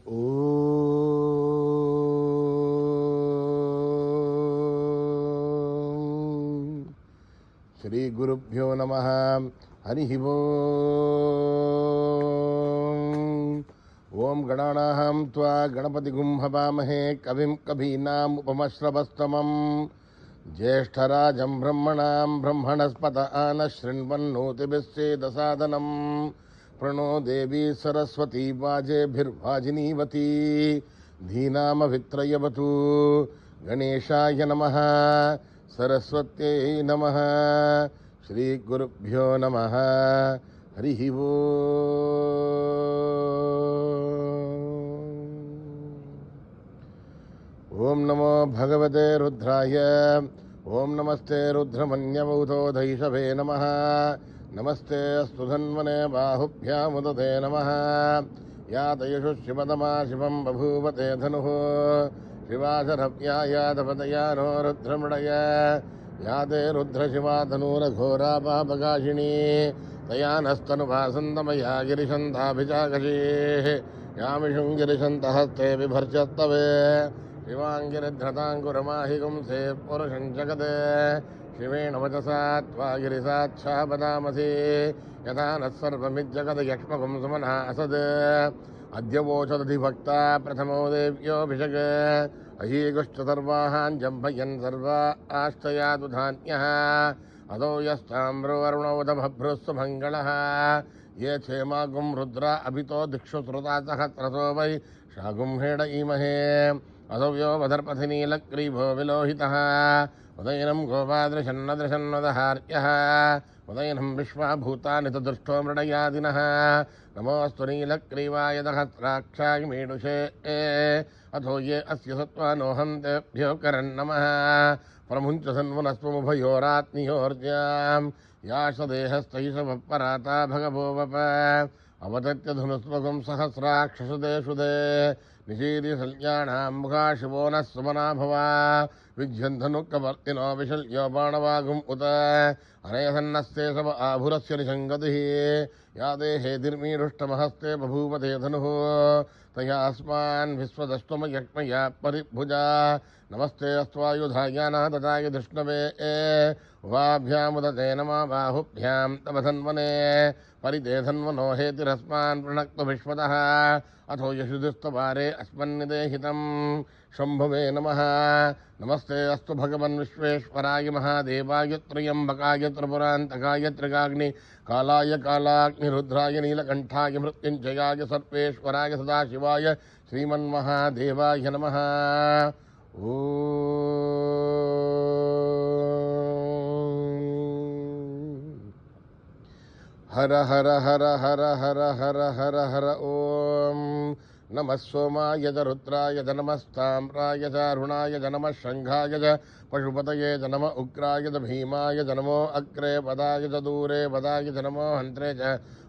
ఓం శ్రీ గురుభ్యో నమః. హరి ఓం. ఓం గణానాం త్వా గణపతిగుం హవామహే కవిం కవీనాం ఉపమశ్రవస్తమం జ్యేష్ఠరాజం బ్రహ్మణాం బ్రహ్మణస్పత ఆనశృణ్వన్నోతిభిశ్చేదసాదనం ప్రణో దేవీ సరస్వతీ వాజేభిర్వాజినీవతీ ధీనామవిత్రయవతు. గణేశాయ నమః. సరస్వత్యై నమః. శ్రీ గురుభ్యో నమః. హరి ఓం నమో భగవతే రుద్రాయ. ఓం నమస్తే రుద్రమన్యవౌతోధైషవే నమః. నమస్తే అస్తు ధన్వనే బాహుభ్యాముదతే నమః. యాతయషు శివతమా శివం బభూవతే ధనుః శివాశరవ్యాయాదపదయానో రుద్రమృడయ. యాతే రుద్రశివా తనూరఘోరాపాపకాశినీ తయా నస్తనువాసంతమయా గిరిశంతాభిచాకశీః యామిషుం గిరిశంతహస్తే బిభర్చస్తవే శివాంగిరిధృతాంకురమాహిగుంసే పురుషం జగదే శివేణ వచసా త్వా గిరిసాక్షాపదామసి యథా నస్సర్వమిజ్జగదయక్ష్మగుం సుమనః అసద్ అద్యవోచదధిభక్తా ప్రథమో దేవ్యోభిషక్ అహీగుష్ట సర్వాహాన్ జంభయన్ సర్వా ఆశ్చయాదు ధాన్యః అదో యస్తామ్రో అరుణోదభభ్రుస్సు మంగళః ఏ క్షేమాగుం రుద్ర అభితో దిక్షు శ్రుతా సహస్రసో వై షాగుం హేడ ఈమహే అసవ్యో వదర్పథి నీలగ్రీభో విలోహితః ఉదయనం గోపాదృశన్నదృశన్నదహార్యః ఉదయనం విశ్వాభూతాని తదృష్టో మృడయాదినః నమోऽस्तु నీలగ్రీవాయ దహస్రాక్షాయ మీడుషే అథో ఏ అస్య సత్వానోహం తేభ్యో కరన్నమః ప్రముంచ సన్వనస్వముభయోరాత్మయోర్జాం యాశదేహస్తైషవపరాతా భగవోవప అవతత్య ధనుస్వగం సహస్రాక్షసుదే నిషీది సల్యాణాం ముఖా శివో నః సుమనా భవా విజ్యంధనుక్కవర్తినో విశల్యో బాణవాగుం ఉత అనయసన్నస్తే సవ ఆభురస్య నిషంగతిః యా దేహేతిర్మీరుష్టమహస్తే బభూవతే ధనుః తయా అస్మాన్ విశ్వదష్టుమయక్మయా పరిభుజా నమస్తే అస్త్వాయుధాయానా దదాయ ధృష్ణవే ఉభాభ్యాముదతే నమా బాహుభ్యాం తవ ధన్వనే పరితే ధన్వనో హేతిరస్మాన్ ప్రణక్తు విశ్వతః అథో యశుధిస్తవారే అస్మన్నిదేహితం శంభవే నమః. నమస్తే అస్తు భగవన్ విశ్వేశ్వరాయ మహాదేవాయ త్ర్యంబకాయ త్రిపురాంతకాయ త్రికాగ్ని కాలాయ కాలాగ్నిరుద్రాయ నీలకంఠాయ మృత్యుంజయాయ సర్వేశ్వరాయ సదాశివాయ శ్రీమన్మహాదేవాయ నమః. హర హర హర హర హర హర హర హర ఓం నమః సోమాయ చ రుద్రాయ చ నమస్తామ్రాయ చ అరుణాయ చ నమః శంఖాయ చ పశుపతయే చ నమః ఉగ్రాయ చ భీమాయ చ నమో అగ్రే పదాయ చ దూరే పదాయ చ నమో హంత్రే చ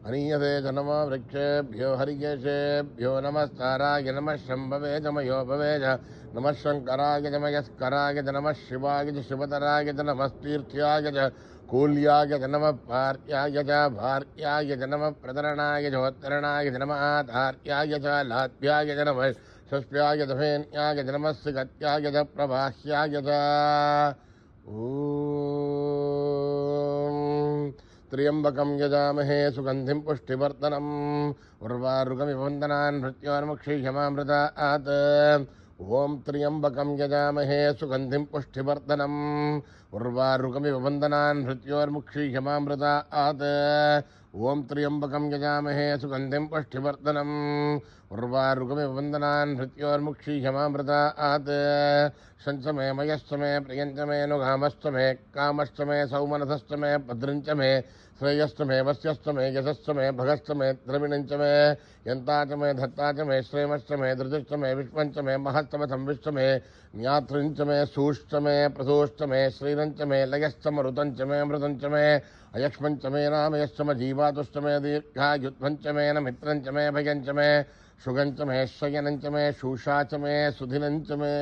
హనీయసే చ నమో వృక్షేభ్యో హరికేశేభ్యో నమస్తారాయ నమః శంభవే చ మయోభవే చ నమః శంకరాయ చ మయస్కరాయ చ నమః శివాయ చ శివతరాయ చ నమస్తీర్థ్యాయ చ కూల్యాయ చ నమః పార్యాయ చ భార్యాయ చ నమః ప్రతరణాయ చోత్తరణాయ చ నమః ఆధార్యాయ చ లాభ్యాయ చ నమః షష్ట్యాయ చ ఫేన్యాయ చ నమః సిగత్యాయ చ ప్రవాహ్యాయ చ. ఓం త్ర్యంబకం యజామహే సుగంధిం పుష్టివర్ధనం ఉర్వారుకమివ వందనాన్ మృత్యోర్ముక్షీయమామృతాత్. ఓం త్ర్యంబకం యజామహే సుగంధిం పుష్టివర్ధనం ఉర్వారుకమివ వందనాన్ మృత్యోర్ముక్షీయమామృతాత్. ఓం త్ర్యంబకం యజామహే సుగంధిం పుష్టివర్ధనం ఉర్వారుకమివ వందనాన్ మృత్యోర్ముక్షీయమామృతాత్. శంచ మే మయశ్చ మే ప్రియంచ మే నుగామశ్చ మే కామశ్చ మే సౌమనసశ్చ మే భద్రంచ మే శ్రేయశ్చ మే వస్యశ్చ మే యశశ్చ మే భగశ్చ మే ద్రవిణంచ మే యంతాచ మే ధత్తాచ మే శ్రేమశ్చ మే ధృతిశ్చ మే విశ్వంచ మే మహశ్చ మే సంవిశ్చ మే జ్ఞాతృంచ మే సూశ్చ మే ప్రసూశ్చ మే శ్రీరంచ మే లయశ్చ మరుతంచ మే మృతంచ మే అయక్ష్మంచ మే నామయశ్చ మే జీవాతుశ్చ మే దీర్ఘాయుధ్వంచ మే నమిత్రంచ మే భయంచ మే శుగంచ మే శయనంచ మే శూషాచ మే సుధినంచ మే.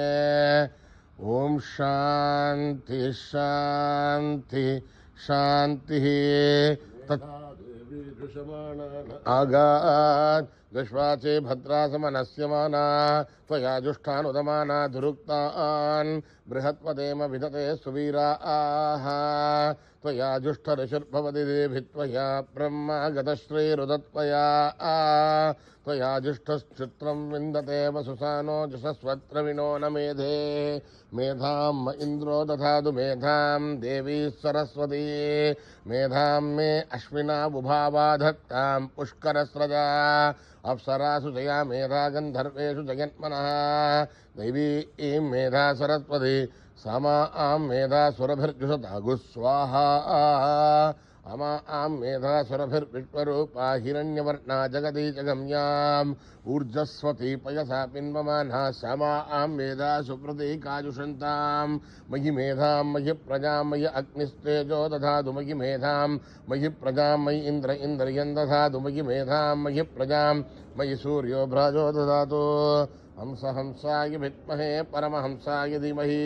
ఓం శాంతి శాంతి శాంతి. ఆగాత్ विश्वाचे भद्रासमनस्यमाना त्वया जुष्टानुदमाना दुरुक्तान् बृहत्पदेम विदते सुवीराः त्वया जुष्टऋषिर्भवति देभित्वया ब्रह्मा गतश्रीरुदत्वया त्वया जुष्टश्चित्रं विन्दते वसुसानो जुषस्वत्रविणो न मेधे मेधां इन्द्रो दधातु मेधां देवी सरस्वती मेधां मे अश्विना बुभावा धत्तां पुष्करस्रजा अप्सरासु जया मेधा गन्धर्वेषु जयन्मनः दैवी ईं मेधा सरस्वती समा आं मेधा सुरभिर्जुषतागु स्वाहा अमा आं मेधा सुरभिर्विश्वरूपा हिरण्यवर्णा जगती जगम्याम् ऊर्जस्वती पयसा पिन्वमाना समा आं मेधा सुप्रतीकाजुषन्तां मयि मेधां मयि प्रजां मयि अग्निस्तेजो दधातु मयि मेधां मयि प्रजां मयि इन्द्र इन्द्रियं दधातु मयि मेधां मयि प्रजां मयि सूर्यो भ्राजो दधातु हंस हंसाय विद्महे परमहंसाय धीमहि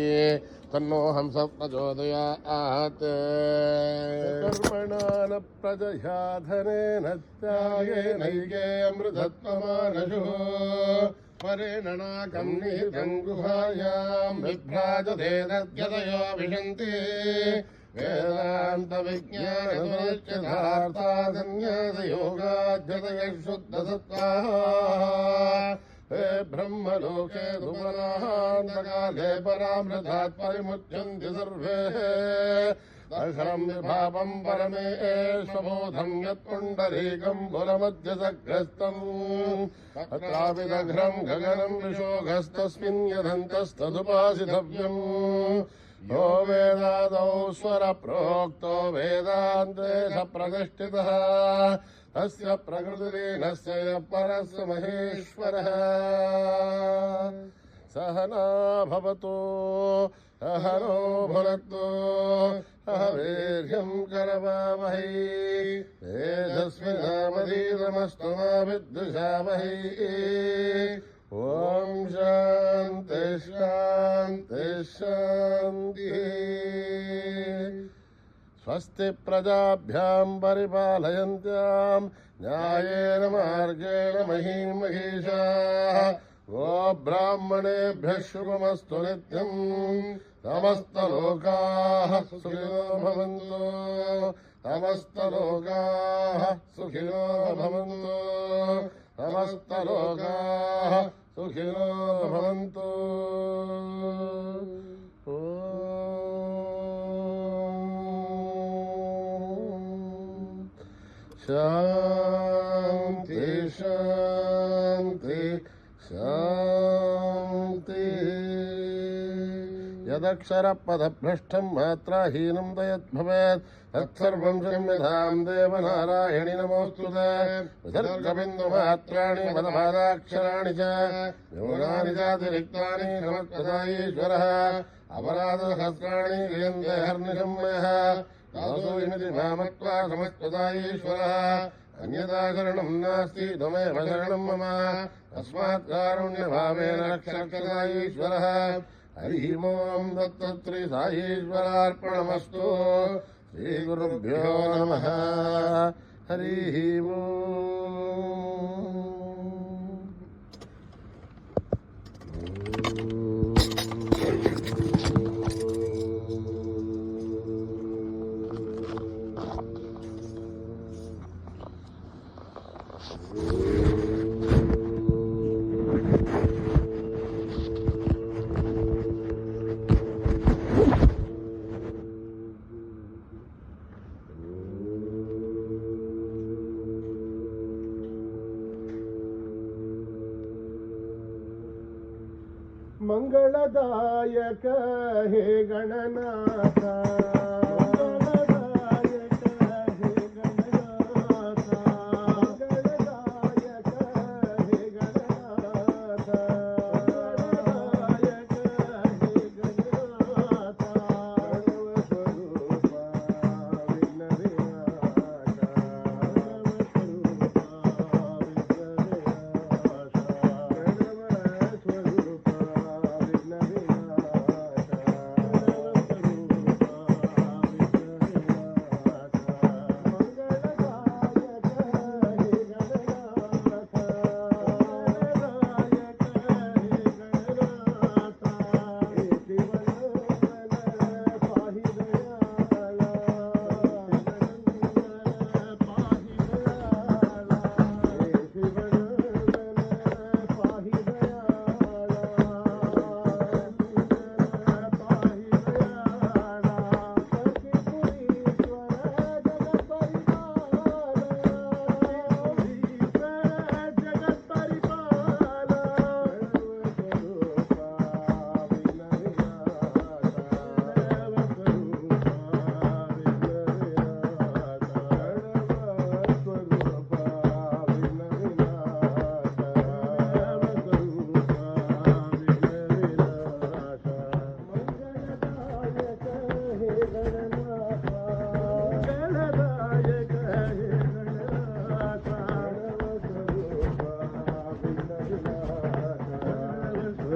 तन्नो हंस प्रचोदयात् कर्मणान प्रजया धनेन त्यागेनैके अमृतत्वमानशो परेण नाकं नीतं गुहायां विभ्राजते तद्यतयो विशन्ति वेदान्तविज्ञानसंन्यासयोगाद्यतयः शुद्धसत्त्वाः हे ब्रह्मलोके धुमनान्तकाले परामृतात् परिमुच्यन्ति सर्वे दशरं विभावं परमेश्वबोधं यत्पुण्डरीकं पुरमध्यसग्रस्तम् तत्राविदघ्रं गगनं विशोघस्तस्मिन् यदन्तस्तदुपासितव्यम् यो वेदादौ स्वरप्रोक्तो वेदान्ते स प्रतिष्ठितः तस्य प्रकृतिलीनस्य यः परस्य महेश्वरः सहना भवतु सहनो भुनक्तु सह वीर्यं करवावहै तेजस्विनामधीतमस्तु मा विद्विषावहै ॐ शान्ति शान्ति शान्तिः स्वस्ति प्रजाभ्यां परिपालयन्त्यां न्यायेन मार्गेण महीं महिषाः गोब्राह्मणेभ्यः शुभमस्तु नित्यं समस्तलोकाः सुखिनो भवन्तु समस्तलोकाः सुखिनो भवन्तु समस्तलोकाः सुखिनो भवन्तु शान्ति शान्ति शान्ति यदक्षरपदभ्रष्टं मात्राहीनं तयद्भवेत् तत्सर्वं क्षम्यतां देवनारायणि नमोऽस्तुते विसर्गबिन्दुमात्राणि पदपादाक्षराणि च न्यूनानि चातिरिक्तानि नमस्कृताईश्वरः अपराधसहस्राणि क्रियन्ते हर्निशम्यः दासोऽयमिति मामत्वा समस्कृताईश्वरः अन्यथा शरणं नास्ति त्वमेव शरणं मम तस्मात् कारुण्यभावेन रक्षरक्षताईश्वरः हरिः ॐ दत्तत्री साईश्वरार्पणमस्तु श्रीगुरुभ्यो नमः हरिः ॐ मंगलदायक हे गणनाथ मंगलदायक हे गणनाथ मंगलदायक हे गणनाथ मंगलदायक हे गणनाथ सर्वस्वरूपा विघ्नविनाशा सर्वस्वरूपा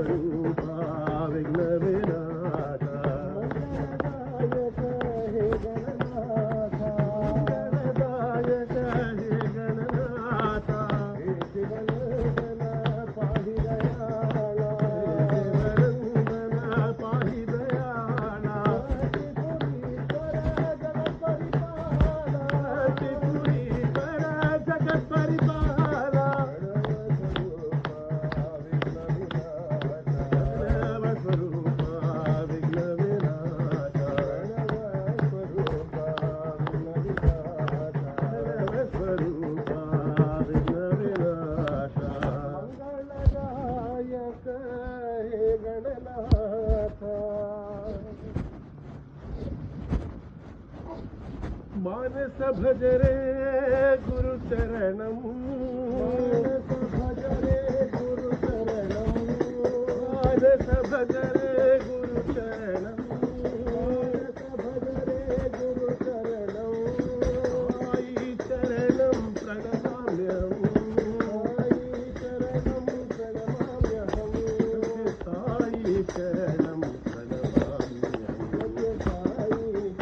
सर्वस्वरूपा विघ्न विनाशा गणदायक हे गणनाथा गणदायक हे गणनाथा हे शिवनंदन पाहि दयाला शिवनंदन पाहि दयाला त्रिपुरीश्वर जगत परिपाला मानस भज रे गुरु चरणम मानस भज रे गुरु चरणम मानस भज रे गुरु चरणम मानस भज रे गुरु चरणम आई चरणम प्रणमाम्यहम् आई चरणम प्रणमाम्यहम् साई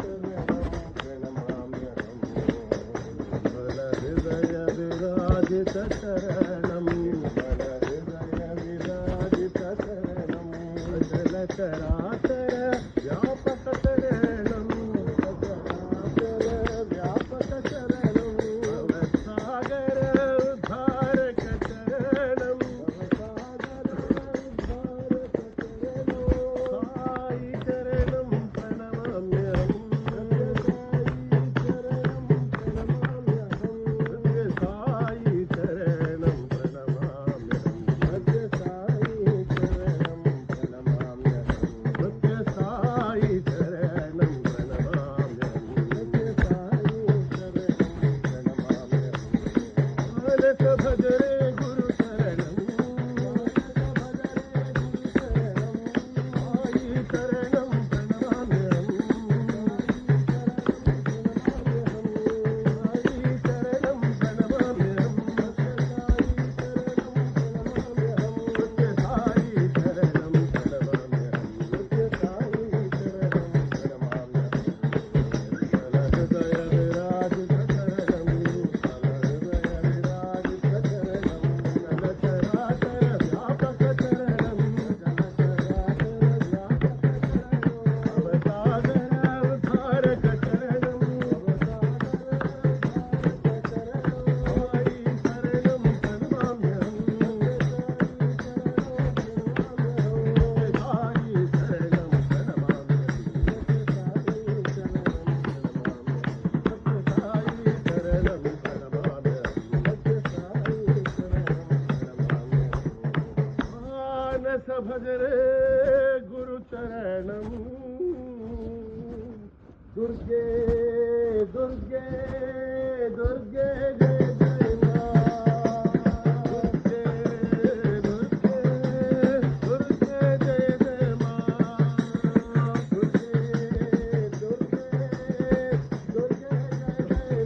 चरणम शरणं हृदय विराजित शरणं अचल चराचर व्यापक शरणं चराचर व्यापक शरणं भवसागर उद्धारक शरणं भवसागर उद्धारक शरणं साई चरणं प्रणमाम्यहम् भज रे गुरु चरणम आई चरणम प्रणमाम्यहम् आई चरणम प्रणमाम्यहम् साई चरणम भज रे गुरु चरणम दुर्गे दुर्गे दुर्गे जय जय मां दुर्गे दुर्गे दुर्गे जय जय मां दुर्गे दुर्गे दुर्गे जय जय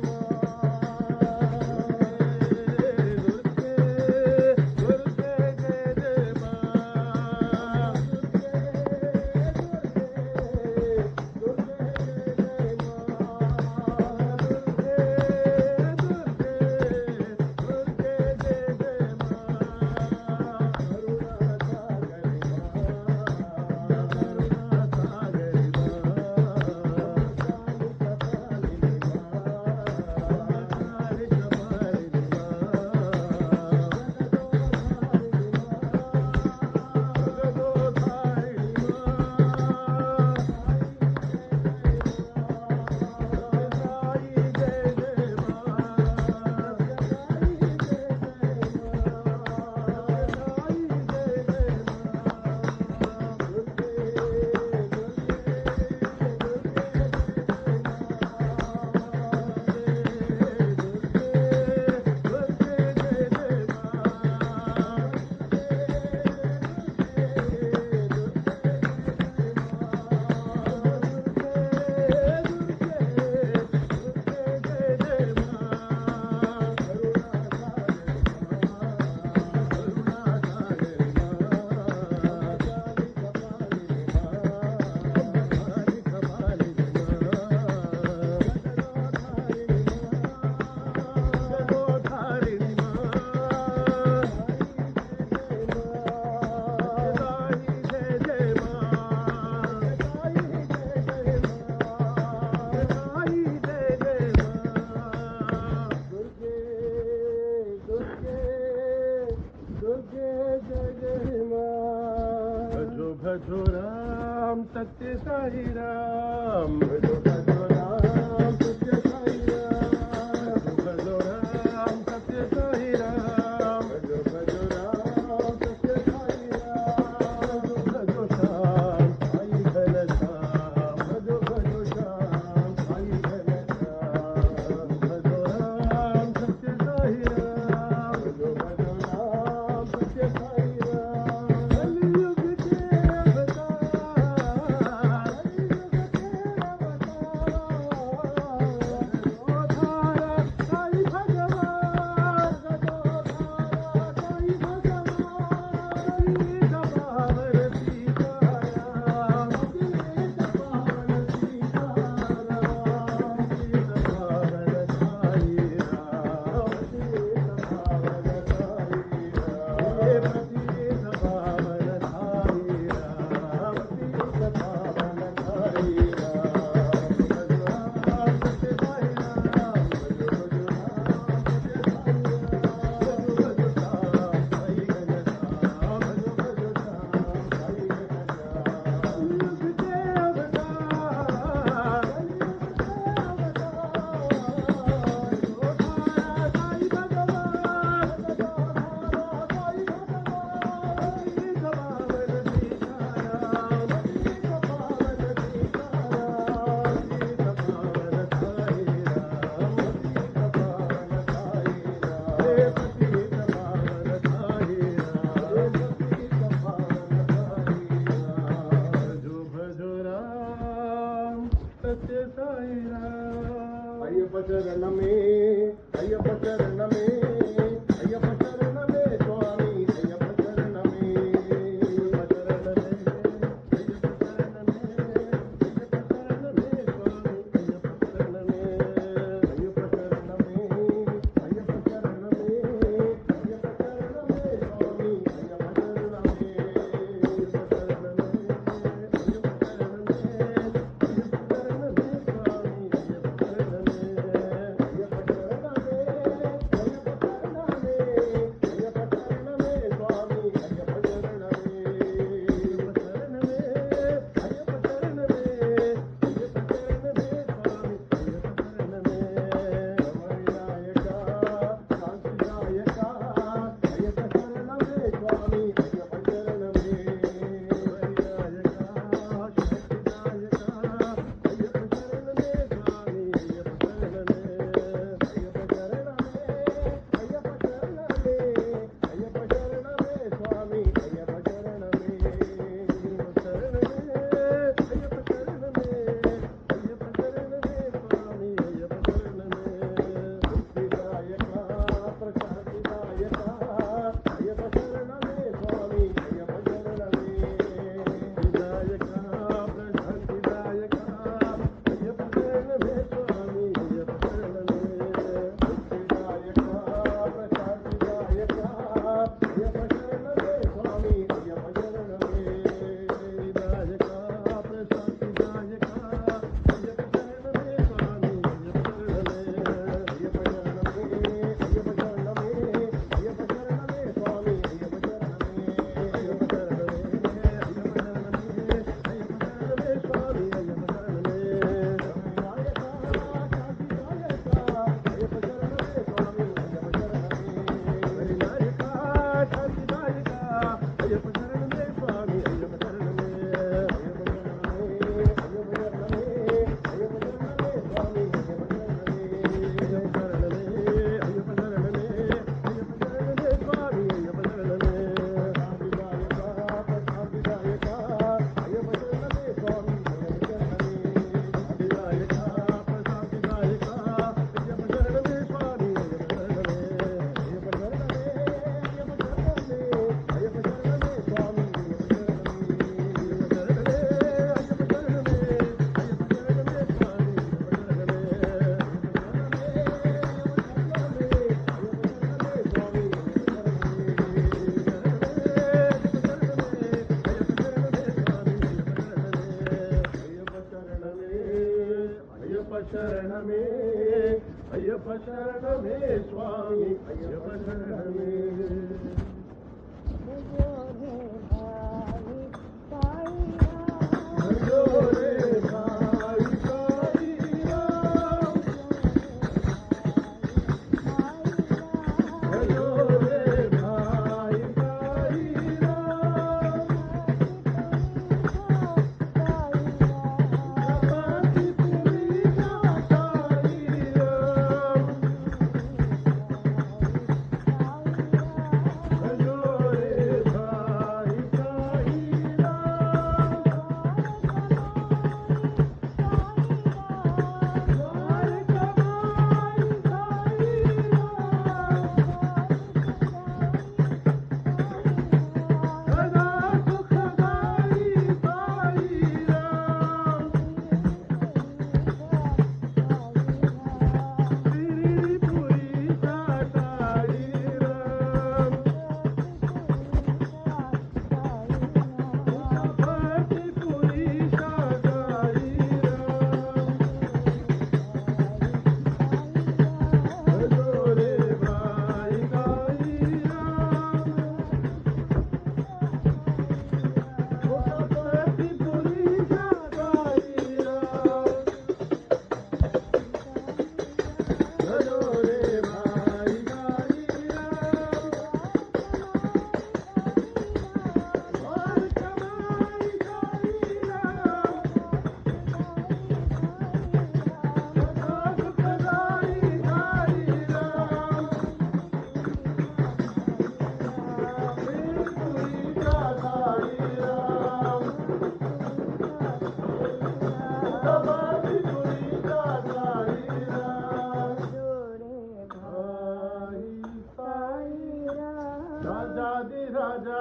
मां दुर्गे दुर्गे जय जय मां दुर्गे दुर्गे जय जय मां। भजो भजो राम सत्य साई राम, भजो भजो राम सत्य साई राम, भजो राम सत्य साई राम, भजो भजो राम सत्य साई राम, भजो श्याम साई घन श्याम, भजो भजो श्याम साई घन श्याम, भजो राम सत्य साई राम, भजो भजो राम सत्य साई राम। कलयुग के अवतार, कलयुग के अवतार, साई भगवान, गदोधारा साई भगवान, सीता पावन सीताराम, सीता पावन सीताराम, सीता पावन साई राम, सीता पावन साई राम, हे सीता पावन साई राम, सीता पावन साई राम, भगवान सत्य साई राम, भजो भजो राम सत्य साई राम, भजो भजो राम साई घन श्याम, भजो भजो राम साई घन श्याम। कलयुग के अवतार, कलयुग के अवतार, गदोधारा साई भगवान, गदोधारा साई भगवान, सीता पावन सीताराम, सीता पावन सीताराम, सीता पावन साई राम, सीता पावन साई राम, हे सीता पावन साई राम, सीता पावन साई राम। भजो भजो राम सत्य साई राम। अय्यप्प चरण में, अय्यप्प चरण में, अय्यप्प चरण में स्वामी, अय्यप्प चरण में, अय्यप्प चरण में, अय्यप्प चरण में, अय्यप्प चरण में स्वामी, अय्यप्प चरण में, अय्यप्प चरण में, अय्यप्प चरण में, अय्यप्प चरण में स्वामी, अय्यप्प चरण में, अय्यप्प चरण में, अय्यप्प चरण में, अय्यप्प चरण में स्वामी, अय्यप्प चरण में, अय्यप्प शरण में, अय्यप्प शरण में स्वामी, अय्यप्प शरण में।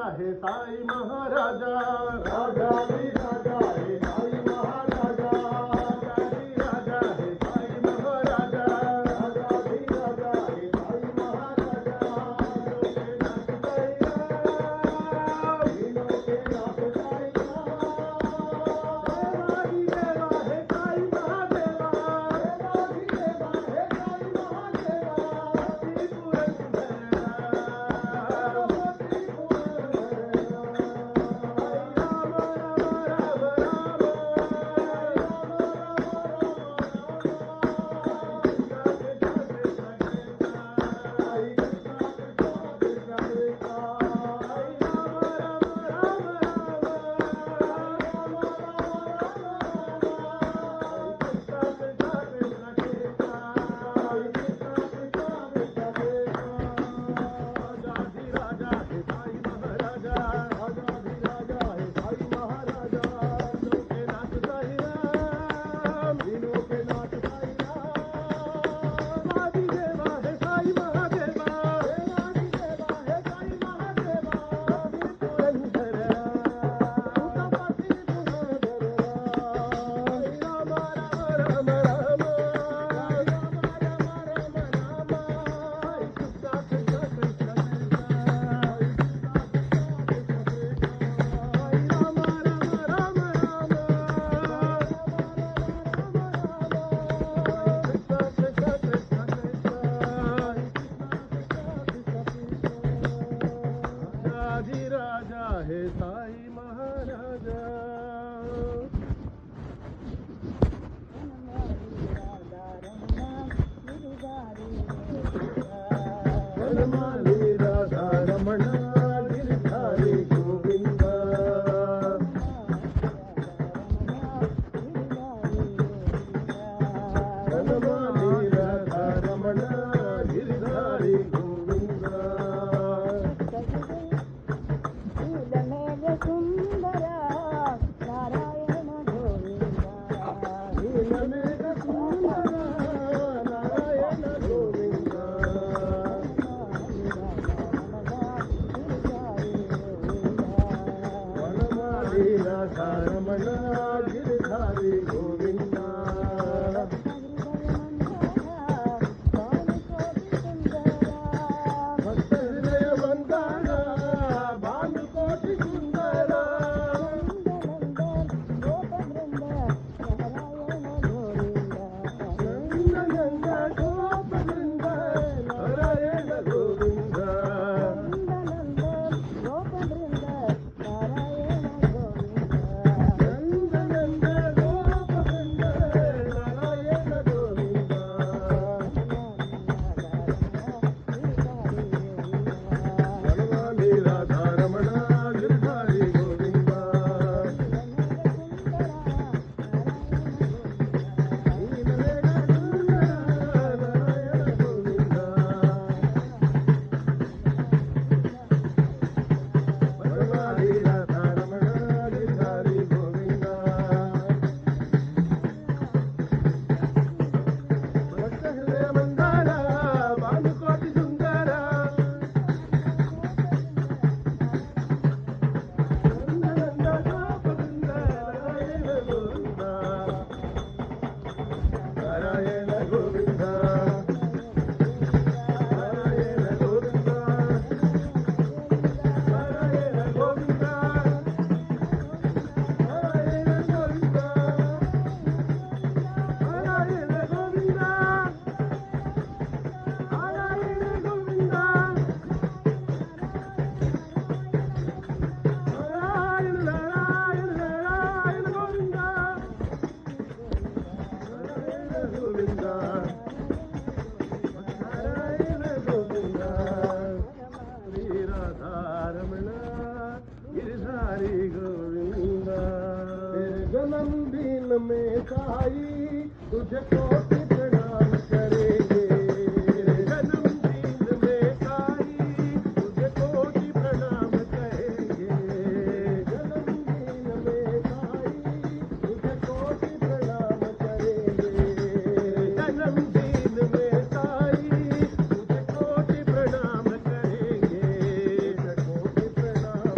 है साई महाराजा राजा भी राजा है साई महाराजा राजा भी राजा है साई महाराजा राजा भी राजा है साई महाराजा के नाथ साईया विनो के नाथ साईया देवादी देवा है साई महादेवा देवादी देवा है साई महादेवा त्रिपुरन राजा है साई महाराजा वनमाली राधा रमण गिरधारी गोविंद वनमाली राधा रमण गिरधारी गोविंद सुंदर नारायण गोविंद नीलमेघ सुंदर नारायण गोविंद वनमाली राधा रमण गिरधारी गोविंद भक्त हृदय वंदन भानुकोटि सुंदर नंद गोप वृंद नारायण गोविंद नंद गोप वृंद नारायण गोविंद वनमाली राधा रमण गिरधारी गोविंद नीलमेघ सुंदर नारायण गोविंद वनमाली राधा रमण गिरधारी गोविंद भक्त हृदय वंदन भानुकोटि सुंदर नंद गोप वृंद नारायण गोविंद नारायण गोविंद नारायण गोविंद नारायण गोविंद नारायण गोविंद नारायण गोविंद नारायण गोविंद नारायण नारायण नारायण गोविंद नारायण गोविंद नारायण गोविंद श्री राधा रमण गिरधारी गोविंद तेरे जन्मदिन में साई तुझे कोटि प्रणाम करेंगे तेरे जन्मदिन में साई तुझे कोटि प्रणाम करेंगे जन्मदिन में साई तुझे कोटि प्रणाम करेंगे जन्मदिन में साई तुझे कोटि प्रणाम करेंगे कोटि प्रणाम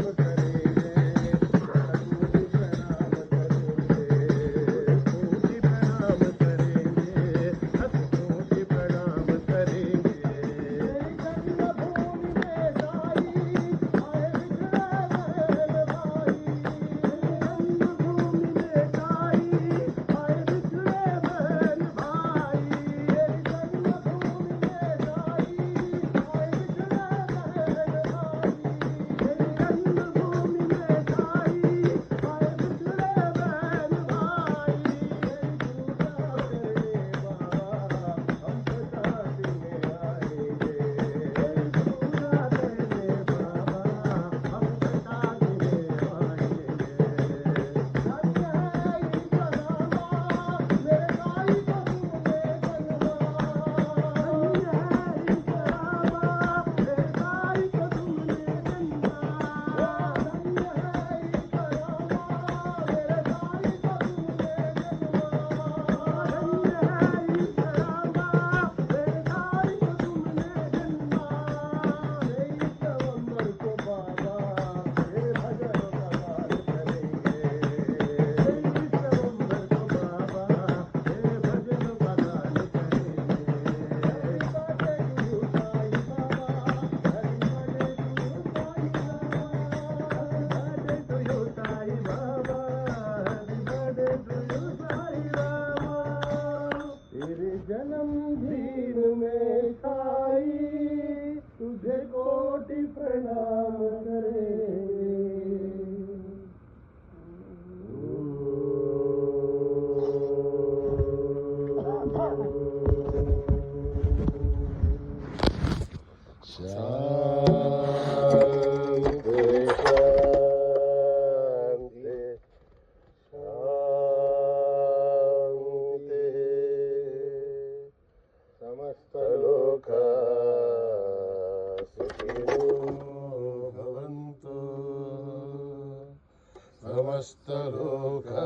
समस्तलोका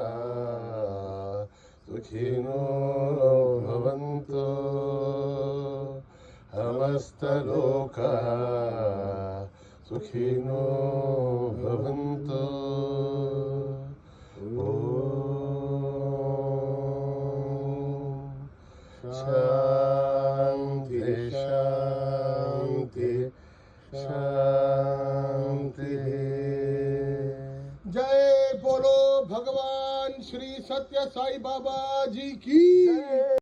सुखिनो भवन्तु समस्तलोका सुखिनो भवन्तु शांति शांति शांति। जय बोलो भगवान श्री सत्य साई बाबा जी की।